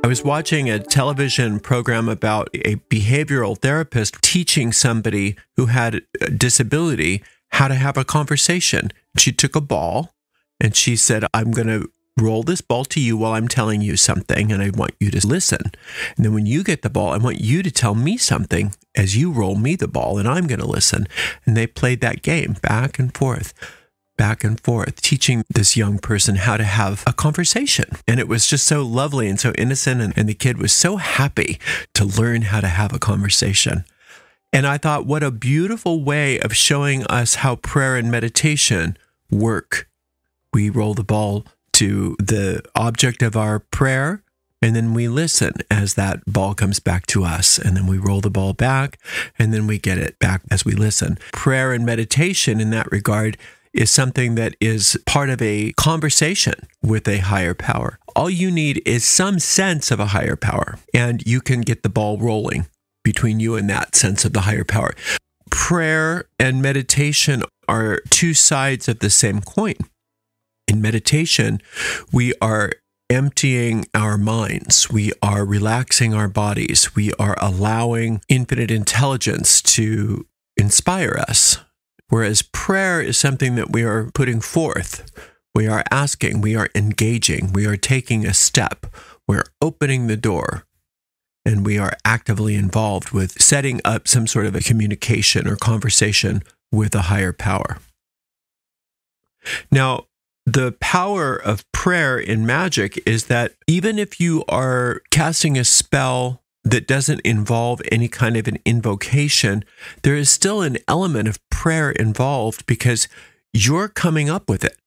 I was watching a television program about a behavioral therapist teaching somebody who had a disability how to have a conversation. She took a ball and she said, I'm going to roll this ball to you while I'm telling you something, and I want you to listen. And then when you get the ball, I want you to tell me something as you roll me the ball, and I'm going to listen. And they played that game back and forth, teaching this young person how to have a conversation. And it was just so lovely and so innocent, and the kid was so happy to learn how to have a conversation. And I thought, what a beautiful way of showing us how prayer and meditation work. We roll the ball to the object of our prayer, and then we listen as that ball comes back to us, and then we roll the ball back, and then we get it back as we listen. Prayer and meditation in that regard is something that is part of a conversation with a higher power. All you need is some sense of a higher power, and you can get the ball rolling between you and that sense of the higher power. Prayer and meditation are two sides of the same coin. In meditation, we are emptying our minds. We are relaxing our bodies. We are allowing infinite intelligence to inspire us. Whereas prayer is something that we are putting forth. We are asking, we are engaging, we are taking a step, we're opening the door, and we are actively involved with setting up some sort of a communication or conversation with a higher power. Now, the power of prayer in magic is that even if you are casting a spell that doesn't involve any kind of an invocation, there is still an element of prayer involved because you're coming up with it.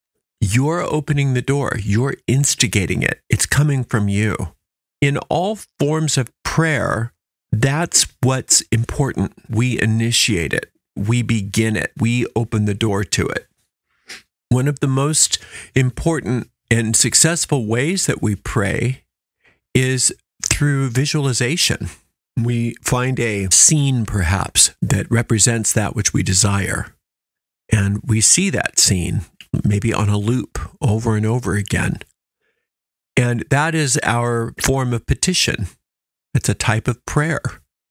You're opening the door. You're instigating it. It's coming from you. In all forms of prayer, that's what's important. We initiate it. We begin it. We open the door to it. One of the most important and successful ways that we pray is through visualization. We find a scene, perhaps, that represents that which we desire. And we see that scene, maybe on a loop, over and over again. And that is our form of petition. It's a type of prayer.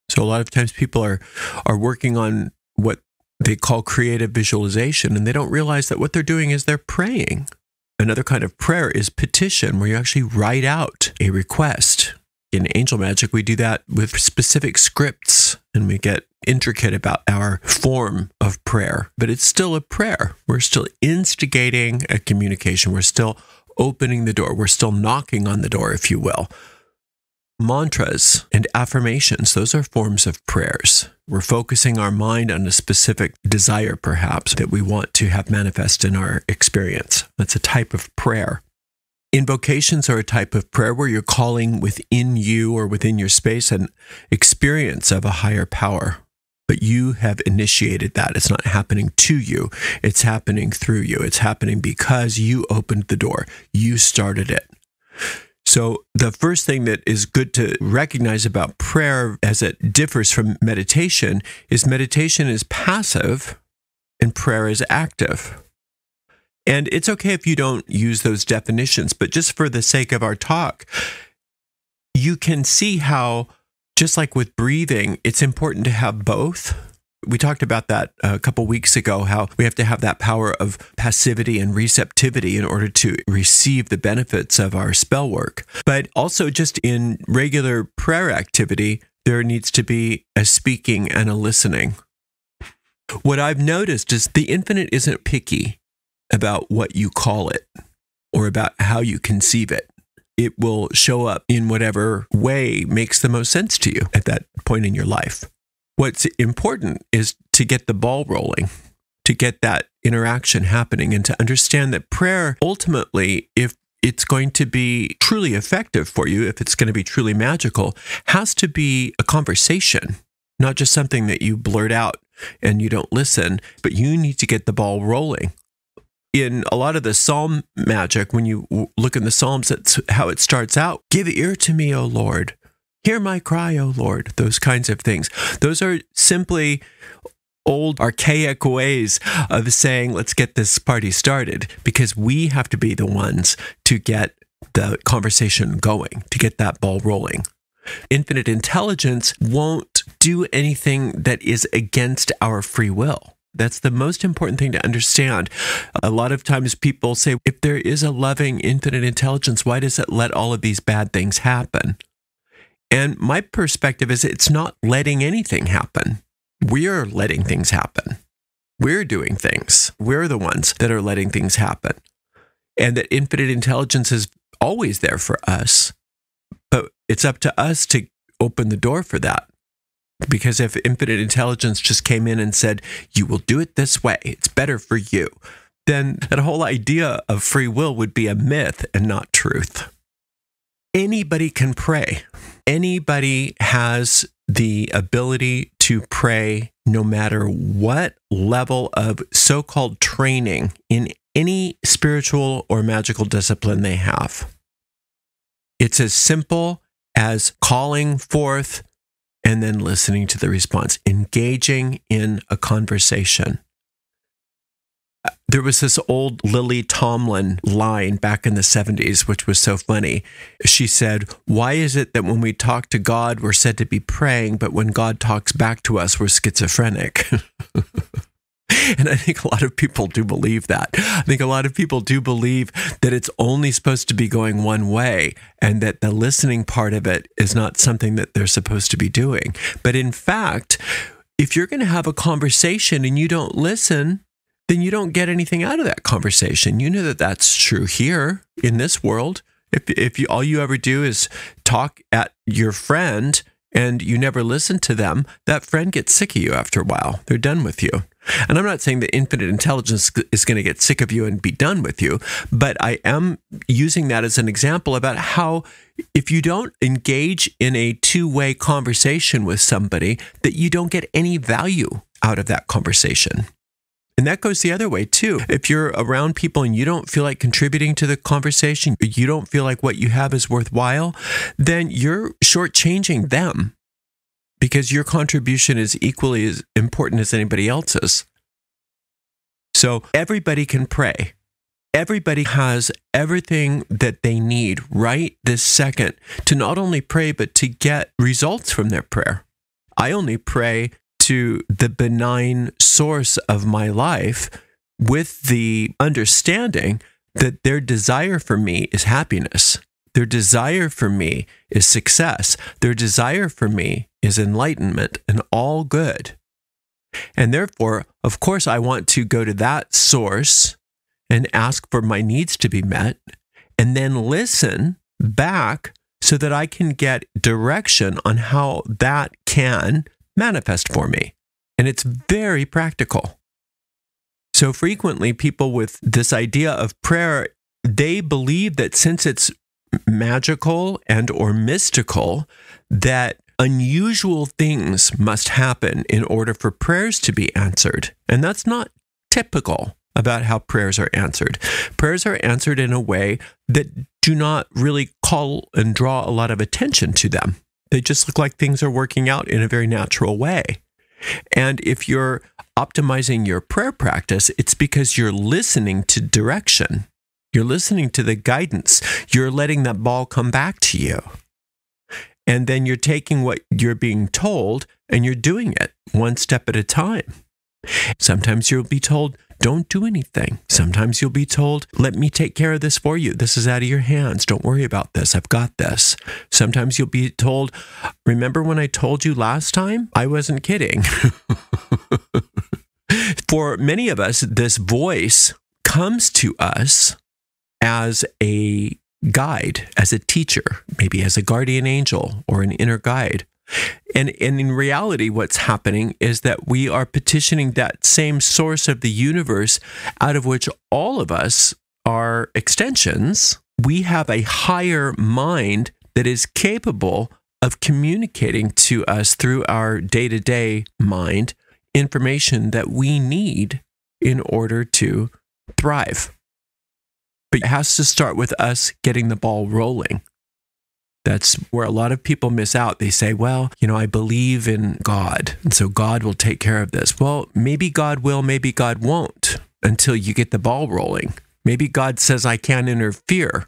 So a lot of times people are working on what they call creative visualization, and they don't realize that what they're doing is they're praying. Another kind of prayer is petition, where you actually write out a request. In angel magic, we do that with specific scripts, and we get intricate about our form of prayer. But it's still a prayer. We're still instigating a communication. We're still opening the door. We're still knocking on the door, if you will. Mantras and affirmations, those are forms of prayers. We're focusing our mind on a specific desire, perhaps, that we want to have manifest in our experience. That's a type of prayer. Invocations are a type of prayer where you're calling within you or within your space an experience of a higher power. But you have initiated that. It's not happening to you. It's happening through you. It's happening because you opened the door. You started it. So the first thing that is good to recognize about prayer as it differs from meditation is passive and prayer is active. And it's okay if you don't use those definitions, but just for the sake of our talk, you can see how, just like with breathing, it's important to have both. We talked about that a couple weeks ago, how we have to have that power of passivity and receptivity in order to receive the benefits of our spell work. But also just in regular prayer activity, there needs to be a speaking and a listening. What I've noticed is the infinite isn't picky about what you call it or about how you conceive it. It will show up in whatever way makes the most sense to you at that point in your life. What's important is to get the ball rolling, to get that interaction happening, and to understand that prayer, ultimately, if it's going to be truly effective for you, if it's going to be truly magical, has to be a conversation, not just something that you blurt out and you don't listen, but you need to get the ball rolling. In a lot of the psalm magic, when you look in the Psalms, that's how it starts out. Give ear to me, O Lord. Hear my cry, O Lord. Those kinds of things. Those are simply old archaic ways of saying, let's get this party started, because we have to be the ones to get the conversation going, to get that ball rolling. Infinite intelligence won't do anything that is against our free will. That's the most important thing to understand. A lot of times people say, if there is a loving infinite intelligence, why does it let all of these bad things happen? And my perspective is it's not letting anything happen. We're letting things happen. We're doing things. We're the ones that are letting things happen. And that infinite intelligence is always there for us. But it's up to us to open the door for that. Because if infinite intelligence just came in and said, you will do it this way, it's better for you, then that whole idea of free will would be a myth and not truth. Anybody can pray. Anybody has the ability to pray no matter what level of so-called training in any spiritual or magical discipline they have. It's as simple as calling forth and then listening to the response, engaging in a conversation. There was this old Lily Tomlin line back in the 70s, which was so funny. She said, why is it that when we talk to God, we're said to be praying, but when God talks back to us, we're schizophrenic? And I think a lot of people do believe that. I think a lot of people do believe that it's only supposed to be going one way and that the listening part of it is not something that they're supposed to be doing. But in fact, if you're going to have a conversation and you don't listen, then you don't get anything out of that conversation. You know that that's true here in this world. If all you ever do is talk at your friend and you never listen to them, that friend gets sick of you after a while. They're done with you. And I'm not saying that infinite intelligence is going to get sick of you and be done with you, but I am using that as an example about how if you don't engage in a two-way conversation with somebody, that you don't get any value out of that conversation. And that goes the other way too. If you're around people and you don't feel like contributing to the conversation, you don't feel like what you have is worthwhile, then you're shortchanging them because your contribution is equally as important as anybody else's. So everybody can pray. Everybody has everything that they need right this second to not only pray, but to get results from their prayer. I only pray to the benign source of my life with the understanding that their desire for me is happiness. Their desire for me is success. Their desire for me is enlightenment and all good. And therefore, of course, I want to go to that source and ask for my needs to be met and then listen back so that I can get direction on how that can manifest for me. And it's very practical. So frequently people with this idea of prayer, they believe that since it's magical and or mystical, that unusual things must happen in order for prayers to be answered. And that's not typical about how prayers are answered. Prayers are answered in a way that do not really call and draw a lot of attention to them. They just look like things are working out in a very natural way. And if you're optimizing your prayer practice, it's because you're listening to direction. You're listening to the guidance. You're letting that ball come back to you. And then you're taking what you're being told and you're doing it one step at a time. Sometimes you'll be told, don't do anything. Sometimes you'll be told, let me take care of this for you. This is out of your hands. Don't worry about this. I've got this. Sometimes you'll be told, remember when I told you last time? I wasn't kidding. For many of us, this voice comes to us as a guide, as a teacher, maybe as a guardian angel or an inner guide. And in reality, what's happening is that we are petitioning that same source of the universe out of which all of us are extensions. We have a higher mind that is capable of communicating to us through our day-to-day mind information that we need in order to thrive. But it has to start with us getting the ball rolling. That's where a lot of people miss out. They say, well, I believe in God, and so God will take care of this. Well, maybe God will, maybe God won't until you get the ball rolling. Maybe God says, I can't interfere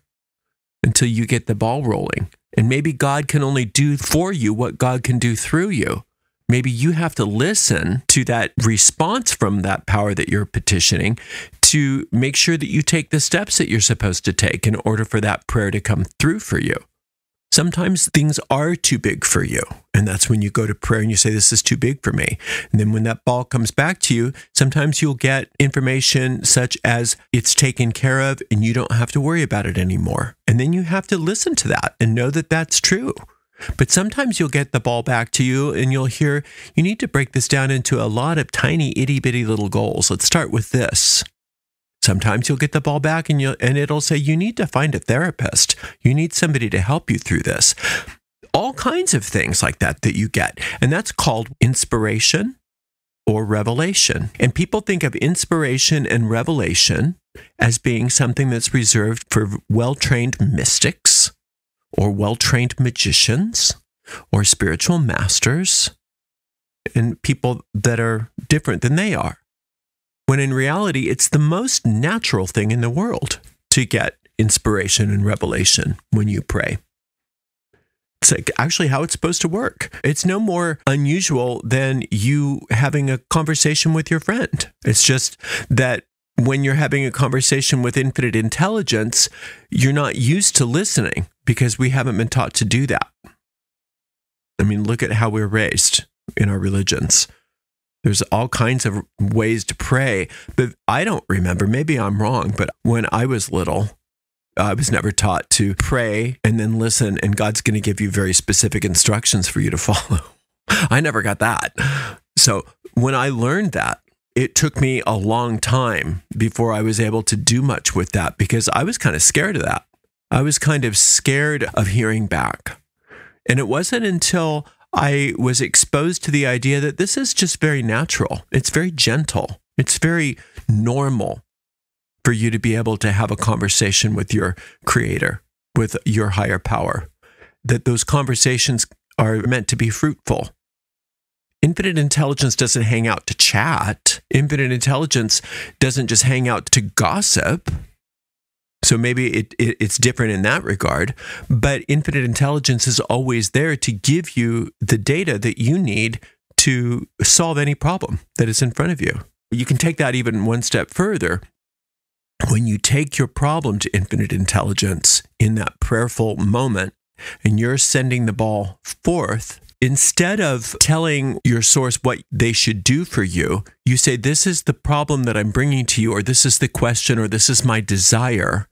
until you get the ball rolling. And maybe God can only do for you what God can do through you. Maybe you have to listen to that response from that power that you're petitioning to make sure that you take the steps that you're supposed to take in order for that prayer to come through for you. Sometimes things are too big for you. And that's when you go to prayer and you say, this is too big for me. And then when that ball comes back to you, sometimes you'll get information such as it's taken care of and you don't have to worry about it anymore. And then you have to listen to that and know that that's true. But sometimes you'll get the ball back to you and you'll hear, you need to break this down into a lot of tiny itty bitty little goals. Let's start with this. Sometimes you'll get the ball back and it'll say, you need to find a therapist. You need somebody to help you through this. All kinds of things like that you get. And that's called inspiration or revelation. And people think of inspiration and revelation as being something that's reserved for well-trained mystics or well-trained magicians or spiritual masters and people that are different than they are. When in reality, it's the most natural thing in the world to get inspiration and revelation when you pray. It's like actually how it's supposed to work. It's no more unusual than you having a conversation with your friend. It's just that when you're having a conversation with infinite intelligence, you're not used to listening because we haven't been taught to do that. I mean, look at how we're raised in our religions. There's all kinds of ways to pray, but I don't remember, maybe I'm wrong, but when I was little, I was never taught to pray and then listen, and God's going to give you very specific instructions for you to follow. I never got that. So when I learned that, it took me a long time before I was able to do much with that because I was kind of scared of that. I was kind of scared of hearing back. And it wasn't until I was exposed to the idea that this is just very natural. It's very gentle. It's very normal for you to be able to have a conversation with your creator, with your higher power, that those conversations are meant to be fruitful. Infinite intelligence doesn't hang out to chat. Infinite intelligence doesn't just hang out to gossip. So maybe it's different in that regard, but infinite intelligence is always there to give you the data that you need to solve any problem that is in front of you. You can take that even one step further. When you take your problem to infinite intelligence in that prayerful moment, and you're sending the ball forth, instead of telling your source what they should do for you, you say, this is the problem that I'm bringing to you, or this is the question, or this is my desire.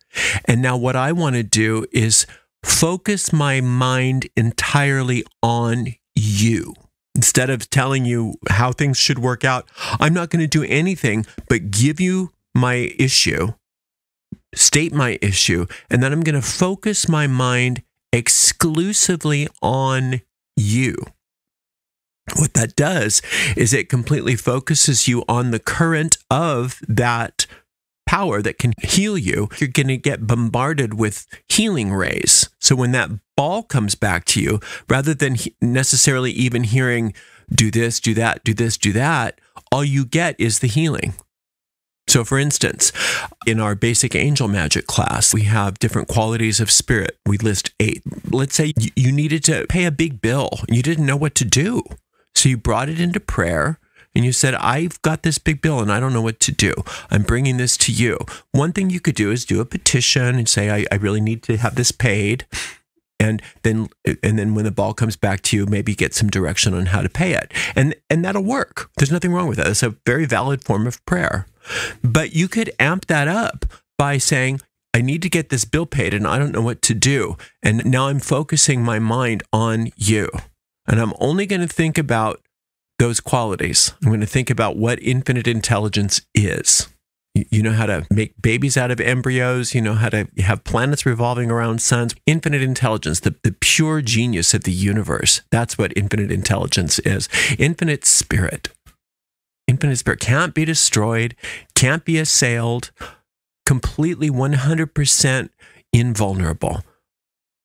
And now what I want to do is focus my mind entirely on you. Instead of telling you how things should work out, I'm not going to do anything but give you my issue, state my issue, and then I'm going to focus my mind exclusively on you. What that does is it completely focuses you on the current of that power that can heal you. You're going to get bombarded with healing rays. So when that ball comes back to you, rather than necessarily even hearing, do this, do that, do this, do that, all you get is the healing. So for instance, in our basic angel magic class, we have different qualities of spirit. We list 8. Let's say you needed to pay a big bill. You didn't know what to do. So you brought it into prayer and you said, I've got this big bill and I don't know what to do. I'm bringing this to you. One thing you could do is do a petition and say, I really need to have this paid. And then when the ball comes back to you, maybe get some direction on how to pay it. And that'll work. There's nothing wrong with that. It's a very valid form of prayer. But you could amp that up by saying, I need to get this bill paid and I don't know what to do. And now I'm focusing my mind on you. And I'm only going to think about those qualities. I'm going to think about what infinite intelligence is. You know how to make babies out of embryos. You know how to have planets revolving around suns. Infinite intelligence, the pure genius of the universe. That's what infinite intelligence is. Infinite spirit. Infinite spirit can't be destroyed, can't be assailed, completely 100% invulnerable.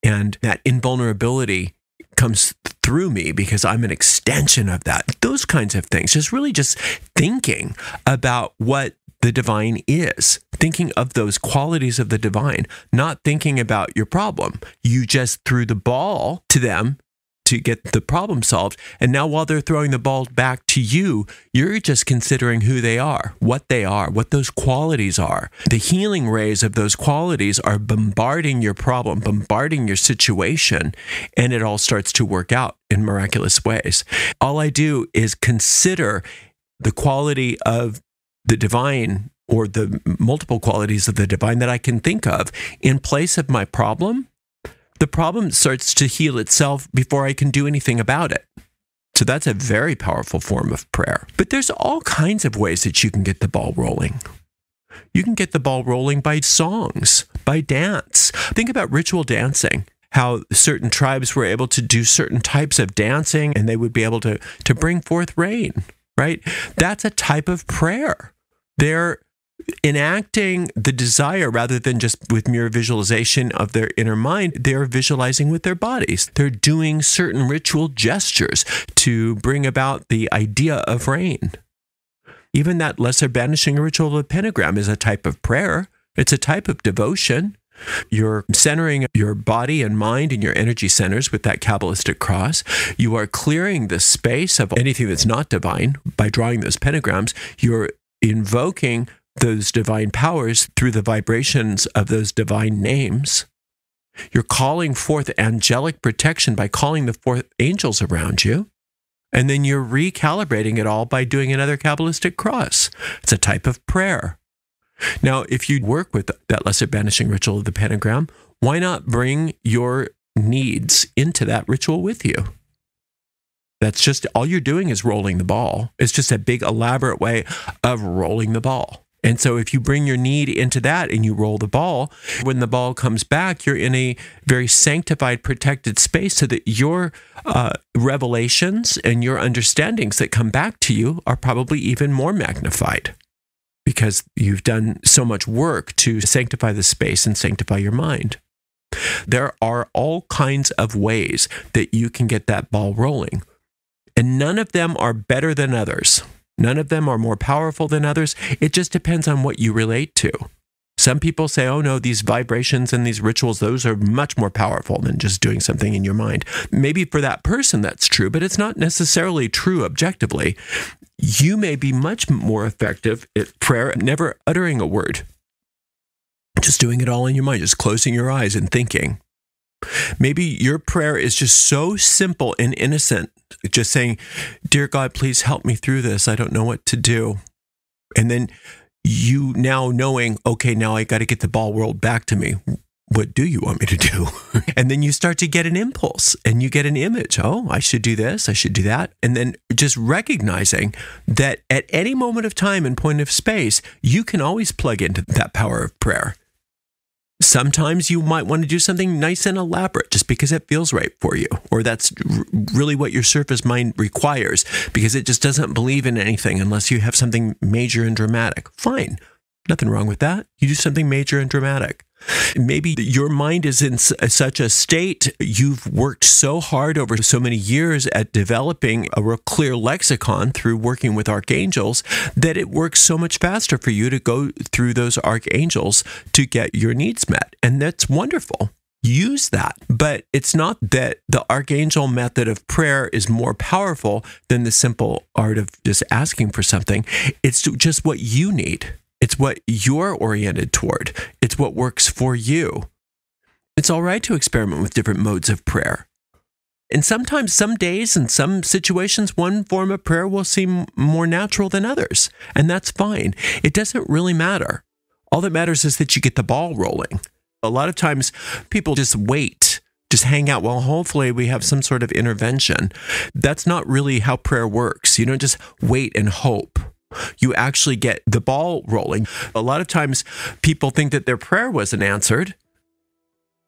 And that invulnerability comes through me because I'm an extension of that. Those kinds of things. Just really just thinking about what the divine is, thinking of those qualities of the divine, not thinking about your problem. You just threw the ball to them to get the problem solved. And now while they're throwing the ball back to you, you're just considering who they are, what those qualities are. The healing rays of those qualities are bombarding your problem, bombarding your situation, and it all starts to work out in miraculous ways. All I do is consider the quality of the divine, or the multiple qualities of the divine that I can think of in place of my problem. The problem starts to heal itself before I can do anything about it. So that's a very powerful form of prayer. But there's all kinds of ways that you can get the ball rolling. You can get the ball rolling by songs, by dance. Think about ritual dancing, how certain tribes were able to do certain types of dancing and they would be able to bring forth rain, right? That's a type of prayer. They're enacting the desire rather than just with mere visualization of their inner mind. They're visualizing with their bodies. They're doing certain ritual gestures to bring about the idea of rain. Even that lesser banishing ritual of the pentagram is a type of prayer. It's a type of devotion. You're centering your body and mind and your energy centers with that Kabbalistic cross. You are clearing the space of anything that's not divine by drawing those pentagrams. You're invoking those divine powers through the vibrations of those divine names. You're calling forth angelic protection by calling the forth angels around you. And then you're recalibrating it all by doing another Kabbalistic cross. It's a type of prayer. Now, if you work with that lesser banishing ritual of the pentagram, why not bring your needs into that ritual with you? That's just, all you're doing is rolling the ball. It's just a big elaborate way of rolling the ball. And so if you bring your need into that and you roll the ball, when the ball comes back, you're in a very sanctified, protected space so that your revelations and your understandings that come back to you are probably even more magnified because you've done so much work to sanctify the space and sanctify your mind. There are all kinds of ways that you can get that ball rolling, and none of them are better than others. None of them are more powerful than others. It just depends on what you relate to. Some people say, oh no, these vibrations and these rituals, those are much more powerful than just doing something in your mind. Maybe for that person that's true, but it's not necessarily true objectively. You may be much more effective at prayer, never uttering a word. Just doing it all in your mind, just closing your eyes and thinking. Maybe your prayer is just so simple and innocent, just saying, dear God, please help me through this. I don't know what to do. And then you now knowing, okay, now I got to get the ball rolled back to me. What do you want me to do? And then you start to get an impulse and you get an image. Oh, I should do this. I should do that. And then just recognizing that at any moment of time and point of space, you can always plug into that power of prayer. Sometimes you might want to do something nice and elaborate just because it feels right for you, or that's really what your surface mind requires because it just doesn't believe in anything unless you have something major and dramatic. Fine. Nothing wrong with that. You do something major and dramatic. Maybe your mind is in such a state, you've worked so hard over so many years at developing a real clear lexicon through working with archangels that it works so much faster for you to go through those archangels to get your needs met. And that's wonderful. Use that. But it's not that the archangel method of prayer is more powerful than the simple art of just asking for something. It's just what you need. It's what you're oriented toward. It's what works for you. It's all right to experiment with different modes of prayer. And sometimes, some days and some situations, one form of prayer will seem more natural than others. And that's fine. It doesn't really matter. All that matters is that you get the ball rolling. A lot of times people just wait, just hang out. Well, hopefully we have some sort of intervention. That's not really how prayer works. You don't just wait and hope. You actually get the ball rolling. A lot of times people think that their prayer wasn't answered,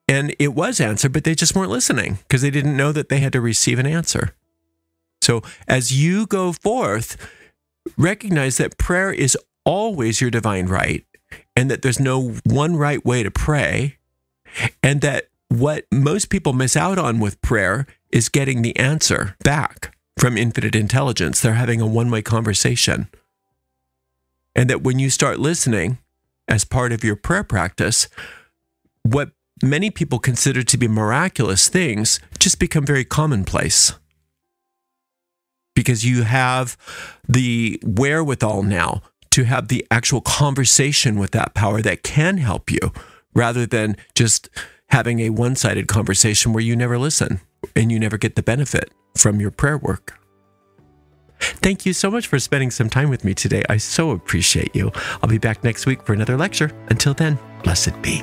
and it was answered, but they just weren't listening because they didn't know that they had to receive an answer. So as you go forth, recognize that prayer is always your divine right, and that there's no one right way to pray, and that what most people miss out on with prayer is getting the answer back from infinite intelligence. They're having a one-way conversation. And that when you start listening as part of your prayer practice, what many people consider to be miraculous things just become very commonplace. Because you have the wherewithal now to have the actual conversation with that power that can help you, rather than just having a one-sided conversation where you never listen and you never get the benefit from your prayer work. Thank you so much for spending some time with me today. I so appreciate you. I'll be back next week for another lecture. Until then, blessed be.